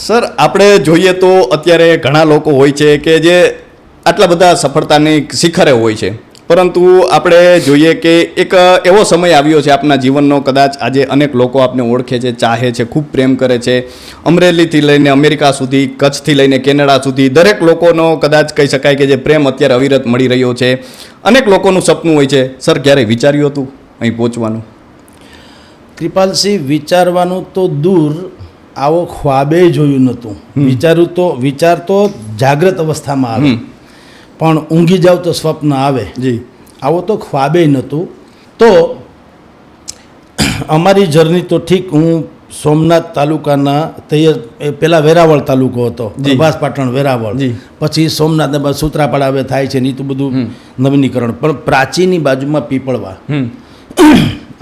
Sir, આપણે જોઈએ તો અત્યારે ઘણા લોકો હોય છે કે જે આટલા બધા સફળતાની શિખરે હોય છે, પરંતુ આપણે જોઈએ કે એક એવો સમય આવ્યો છે આપના જીવનનો, કદાચ આજે અનેક લોકો આપને ઓળખે છે, ચાહે છે, ખૂબ પ્રેમ કરે છે. અમરેલીથી લઈને અમેરિકા સુધી, કચ્છથી લઈને કેનેડા સુધી દરેક લોકોનો કદાચ કહી શકાય કે જે પ્રેમ અત્યારે અવિરત મળી રહ્યો છે. અનેક લોકોનું સપનું હોય છે. સર, ક્યારેય વિચાર્યું હતું અહીં પહોંચવાનું? કૃપાલસિંહ, વિચારવાનું તો દૂર, આવો ખ્વાબે જોયું નહોતું. વિચાર તો જાગ્રત અવસ્થામાં આવે, પણ ઊંઘી જાવ તો સ્વપ્ન આવે. જી. આવો તો ખ્વાબે નહોતું. તો અમારી જર્ની તો ઠીક, હું સોમનાથ તાલુકાના પહેલાં વેરાવળ તાલુકો હતો, પ્રભાસ પાટણ વેરાવળ, પછી સોમનાથ સૂત્રાપાડા હવે થાય છે ને એ તો બધું નવીનીકરણ, પણ પ્રાચીની બાજુમાં પીપળવા.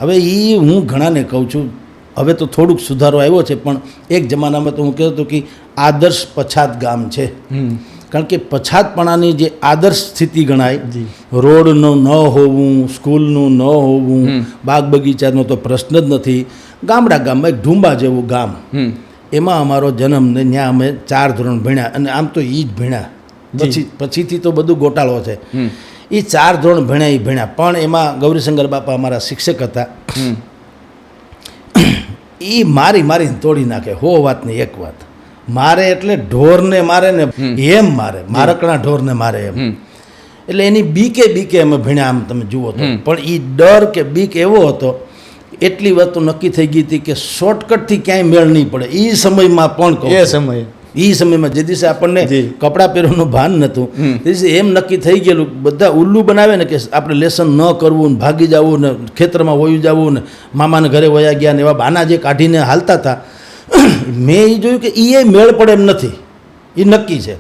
હવે એ હું ઘણાને કહું છું, હવે તો થોડુંક સુધારો આવ્યો છે, પણ એક જમાનામાં તો હું કહેતો હતો કે આદર્શ પછાત ગામ છે. કારણ કે પછાતપણાની જે આદર્શ સ્થિતિ ગણાય, રોડનું ન હોવું, સ્કૂલનું ન હોવું, બાગ બગીચાનો તો પ્રશ્ન જ નથી. ગામમાં એક ઢુંબા જેવું ગામ, એમાં અમારો જન્મ ને ત્યાં અમે 4 ધોરણ ભણ્યા, અને આમ તો એ જ ભણ્યા, પછીથી તો બધું ગોટાળો છે. એ 4 ધોરણ ભણ્યા, પણ એમાં ગૌરીશંકર બાપા અમારા શિક્ષક હતા. એ મારીને તોડી નાખે. વાત નહીં, એક વાત મારે એટલે ઢોરને મારે ને એમ મારે, મારકણા ઢોરને મારે એમ. એટલે એની બીકે અમે ભણ્યા, આમ તમે જુઓ તો. પણ એ ડર કે બીક એવો હતો, એટલી વાત તો નક્કી થઈ ગઈ હતી કે શોર્ટકટથી ક્યાંય મેળ નહીં પડે. એ સમયમાં પણ એ સમયમાં જે દિવસે આપણને કપડાં પહેરવાનું ભાન નહોતું, તે દિવસે એમ નક્કી થઈ ગયેલું, બધા ઉલ્લુ બનાવે ને કે આપણે લેસન ન કરવું ને ભાગી જવું ને ખેતરમાં વયું જવું ને મામાને ઘરે વયા ગયા ને એવા બાના જે કાઢીને હાલતા હતા. મેં એ જોયું કે એ મેળ પડે એમ નથી, એ નક્કી છે.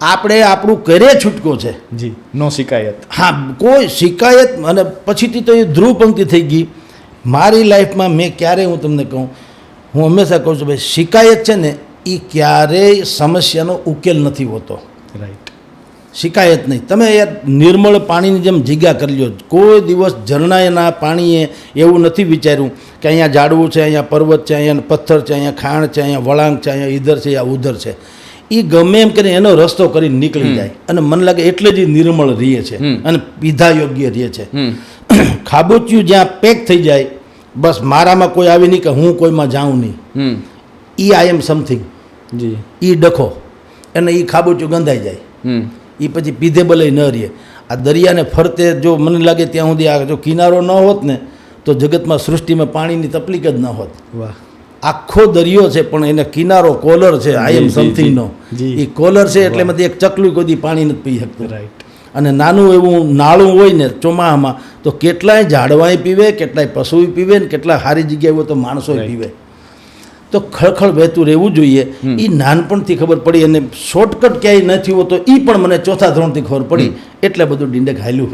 આપણે આપણું કરે છૂટકો છે. જી, નો શિકાયત. હા, કોઈ શિકાયત. અને પછીથી તો એ ધ્રુવ પંક્તિ થઈ ગઈ મારી લાઈફમાં. મેં ક્યારેય, હું તમને કહું, હું હંમેશા કહું છું ભાઈ, શિકાયત છે ને એ ક્યારેય સમસ્યાનો ઉકેલ નથી હોતો. રાઈટ. શિકાયત નહીં. તમે યાર નિર્મળ પાણીની જેમ જીગા કરી લો. કોઈ દિવસ ઝરણાના પાણીએ એવું નથી વિચાર્યું કે અહીંયા ઝાડવું છે, અહીંયા પર્વત છે, અહીંયા પથ્થર છે, અહીંયા ખાણ છે, અહીંયા વળાંક છે, અહીંયા ઈધર છે, અહીંયા ઉધર છે. એ ગમે એમ કરીને એનો રસ્તો કરીને નીકળી જાય, અને મને લાગે એટલે જ નિર્મળ રહે છે અને પીધા યોગ્ય રહે છે. ખાબોચિયું જ્યાં પેક થઈ જાય, બસ મારામાં કોઈ આવી નહીં કે હું કોઈમાં જાઉં નહીં. આઈ એમ સમથિંગ. એ ડખો અને એ ખાબોચિયું ગંધાઈ જાય, એ પછી પીધેબલ ન રહે. આ દરિયાને ફરતે જો મને લાગે ત્યાં સુધી આ જો કિનારો ન હોત ને તો જગતમાં સૃષ્ટિમાં પાણીની તકલીફ જ ન હોત. વાહ. આખો દરિયો છે પણ એને કિનારો કોલર છે, આઈ એમ સમથિંગનો. એ કોલર છે એટલે એમાંથી એક ચકલું કોઈ પાણી નથી પી શકતું. રાઈટ. અને નાનું એવું નાળું હોય ને ચોમાહામાં તો કેટલાય ઝાડવાય પીવે, કેટલાય પશુએ પીવે ને કેટલાય સારી જગ્યાએ હોય તો માણસો પીવે. તો ખળખળ વહેતું રહેવું જોઈએ. એ નાનપણથી ખબર પડી, અને શોર્ટકટ ક્યાંય નથી હોતો એ પણ મને 4થા ધોરણથી ખબર પડી. એટલે બધું ડીંડક હાલ્યું.